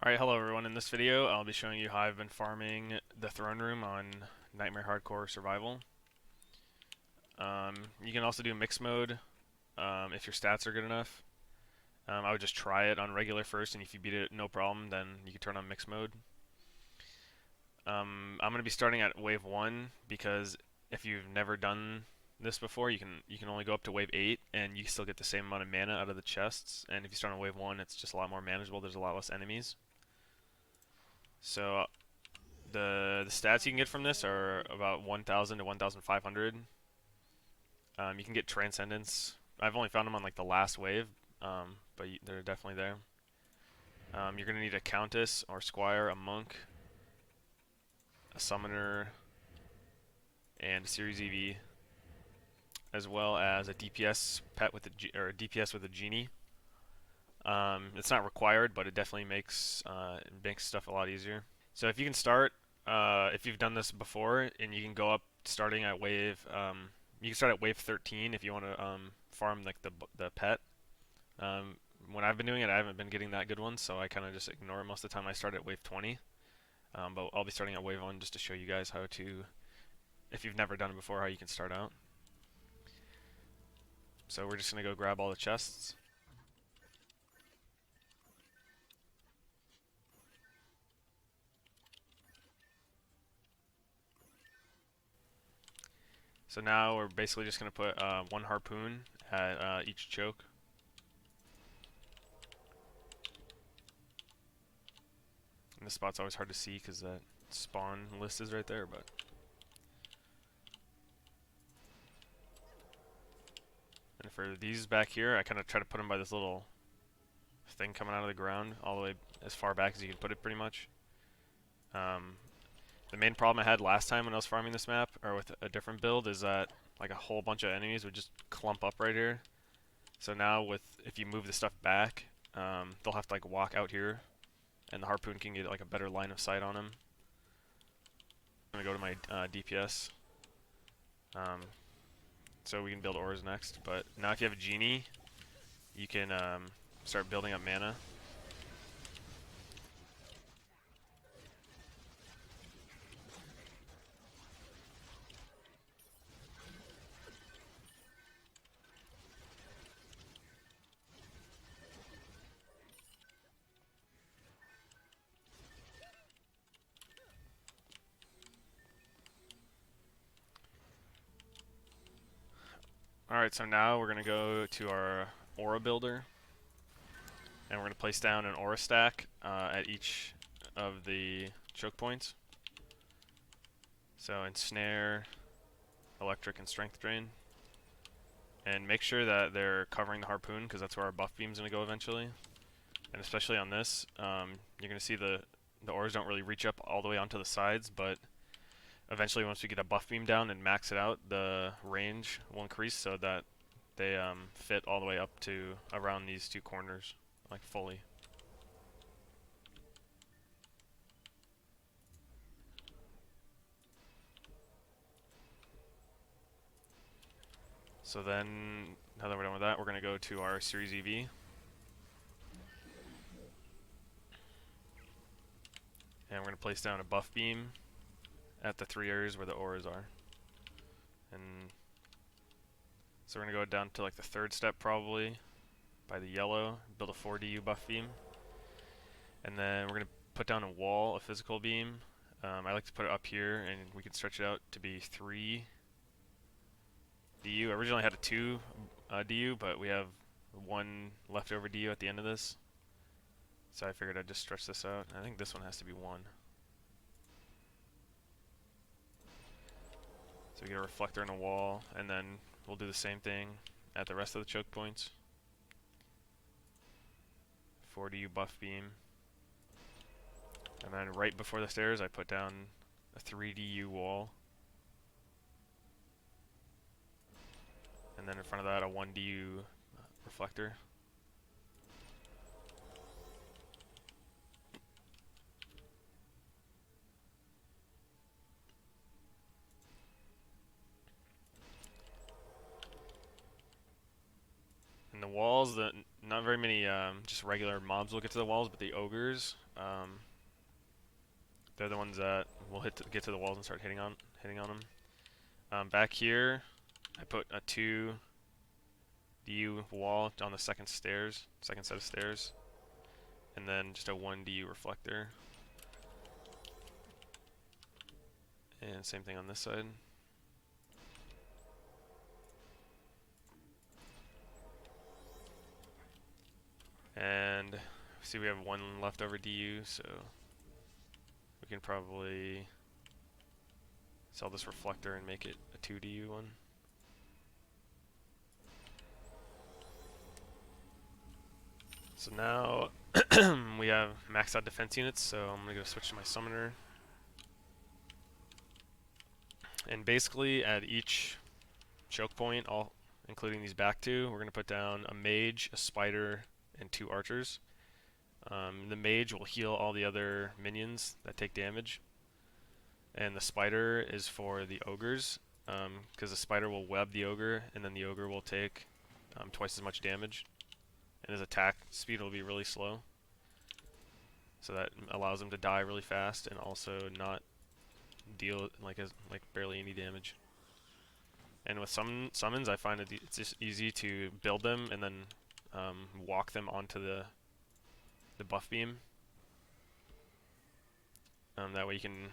Alright, hello everyone. In this video, I'll be showing you how I've been farming the throne room on Nightmare Hardcore Survival. You can also do mixed mode if your stats are good enough. I would just try it on regular first, and if you beat it, no problem, then you can turn on mixed mode. I'm going to be starting at wave 1 because if you've never done this before, you can only go up to wave 8, and you still get the same amount of mana out of the chests. And if you start on wave 1, it's just a lot more manageable. There's a lot less enemies. So the stats you can get from this are about 1,000 to 1,500. You can get Transcendence. I've only found them on like the last wave, but they're definitely there. You're going to need a Countess or Squire, a Monk, a Summoner, and a Series EV, as well as a DPS pet with or a DPS with a Genie. It's not required, but it definitely makes stuff a lot easier. So if you can start, if you've done this before, and you can go up starting at wave, you can start at wave 13 if you want to farm like the pet. When I've been doing it, I haven't been getting that good ones, so I kind of just ignore it most of the time. I start at wave 20, but I'll be starting at wave 1 just to show you guys how to, if you've never done it before, how you can start out. So we're just gonna go grab all the chests. So now we're basically just going to put one harpoon at each choke. And this spot's always hard to see because that spawn list is right there, but... And for these back here, I kind of try to put them by this little thing coming out of the ground, all the way as far back as you can put it pretty much. The main problem I had last time when I was farming this map, or with a different build, is that like a whole bunch of enemies would just clump up right here. So now if you move the stuff back, they'll have to like walk out here, and the harpoon can get like a better line of sight on them. I'm gonna go to my DPS, so we can build ores next. But now if you have a genie, you can start building up mana. Alright, so now we're going to go to our aura builder, and we're going to place down an aura stack at each of the choke points. So ensnare, electric, and strength drain. And make sure that they're covering the harpoon, because that's where our buff beam's going to go eventually. And especially on this, you're going to see the ores don't really reach up all the way onto the sides, but eventually once we get a buff beam down and max it out, the range will increase so that they fit all the way up to around these two corners, like fully. So then, now that we're done with that, we're going to go to our Series EV. And we're going to place down a buff beam at the 3 areas where the auras are. And so we're going to go down to like the 3rd step probably, by the yellow, build a 4 DU buff beam. And then we're going to put down a wall, a physical beam. I like to put it up here, and we can stretch it out to be 3 DU. I originally had a 2 DU, but we have 1 leftover DU at the end of this. So I figured I'd just stretch this out. I think this one has to be 1. So we get a reflector and a wall, and then we'll do the same thing at the rest of the choke points. 4 DU buff beam. And then right before the stairs, I put down a 3 DU wall. And then in front of that, a 1 DU reflector. And walls, not very many just regular mobs will get to the walls, but the ogres, they're the ones that will get to the walls and start hitting on them. Back here, I put a 2 DU wall on the second set of stairs, and then just a 1 DU reflector. And same thing on this side. And see, we have 1 leftover DU, so we can probably sell this reflector and make it a 2 DU one. So now we have maxed out defense units, so I'm gonna go switch to my summoner. And basically at each choke point, all including these back 2, we're gonna put down a mage, a spider, and 2 archers. The mage will heal all the other minions that take damage, and the spider is for the ogres, because the spider will web the ogre, and then the ogre will take twice as much damage, and his attack speed will be really slow, so that allows him to die really fast and also not deal like barely any damage. And with some summons, I find it's just easy to build them and then walk them onto the buff beam. That way you can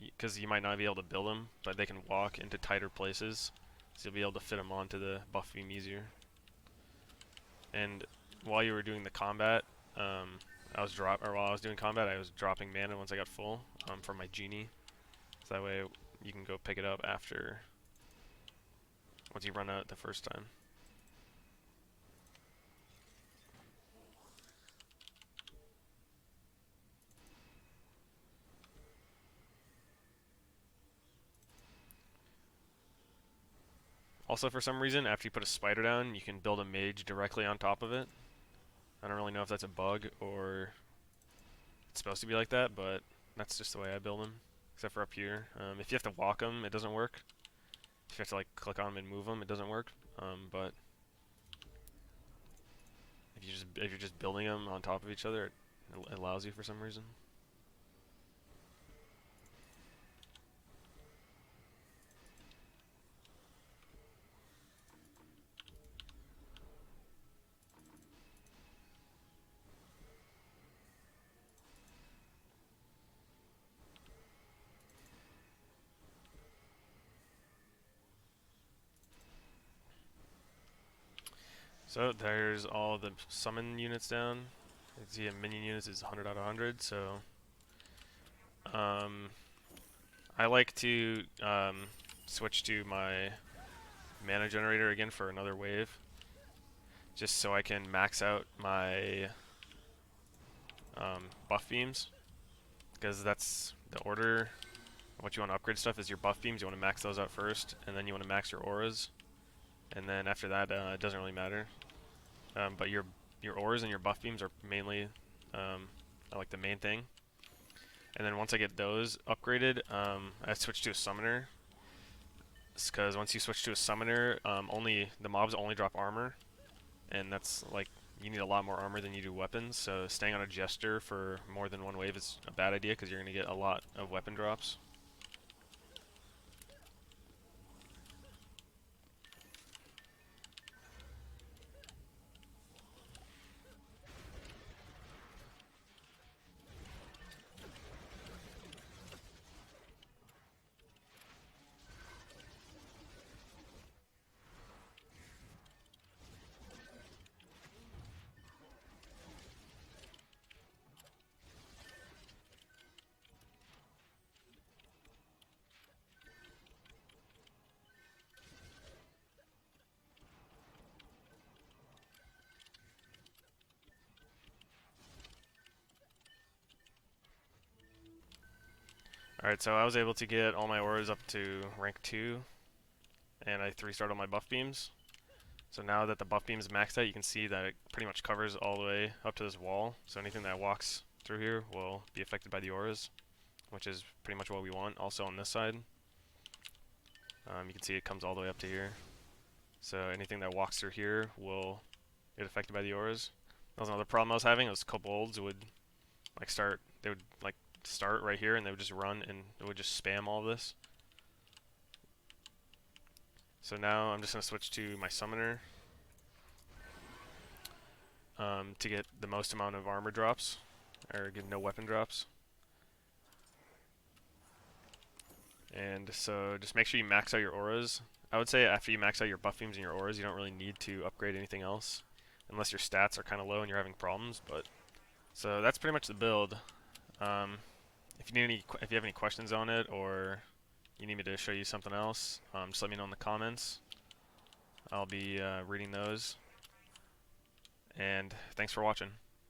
because you might not be able to build them, but they can walk into tighter places, so you'll be able to fit them onto the buff beam easier. And while you were doing the combat, while I was doing combat, I was dropping mana once I got full for my genie, so that way you can go pick it up once you run out the first time. Also, for some reason, after you put a spider down, you can build a mage directly on top of it. I don't really know if that's a bug or it's supposed to be like that, but that's just the way I build them. Except for up here. If you have to walk them, it doesn't work. If you have to like click on them and move them, it doesn't work. But if you're just building them on top of each other, it allows you for some reason. So there's all the summon units down. You can see minion units is 100 out of 100. So I like to switch to my mana generator again for another wave, just so I can max out my buff beams, because that's the order. What you want to upgrade stuff is your buff beams. You want to max those out first, and then you want to max your auras, and then after that it doesn't really matter. But your auras and your buff beams are mainly like the main thing. And then once I get those upgraded, I switch to a summoner. Because once you switch to a summoner, only the mobs only drop armor, and that's like you need a lot more armor than you do weapons. So staying on a jester for more than 1 wave is a bad idea because you're going to get a lot of weapon drops. Alright, so I was able to get all my auras up to rank 2, and I 3-starred all my buff beams. So now that the buff beam is maxed out, you can see that it pretty much covers all the way up to this wall. So anything that walks through here will be affected by the auras, which is pretty much what we want. Also on this side, you can see it comes all the way up to here. So anything that walks through here will get affected by the auras. That was another problem I was having. Was kobolds would they would like start right here and they would just run and it would just spam all of this. So now I'm just gonna switch to my summoner to get the most amount of armor drops, or get no weapon drops. And so just make sure you max out your auras. I would say after you max out your buff beams and your auras, you don't really need to upgrade anything else, unless your stats are kind of low and you're having problems. But so that's pretty much the build. If you have any questions on it, or you need me to show you something else, just let me know in the comments. I'll be reading those. And thanks for watching.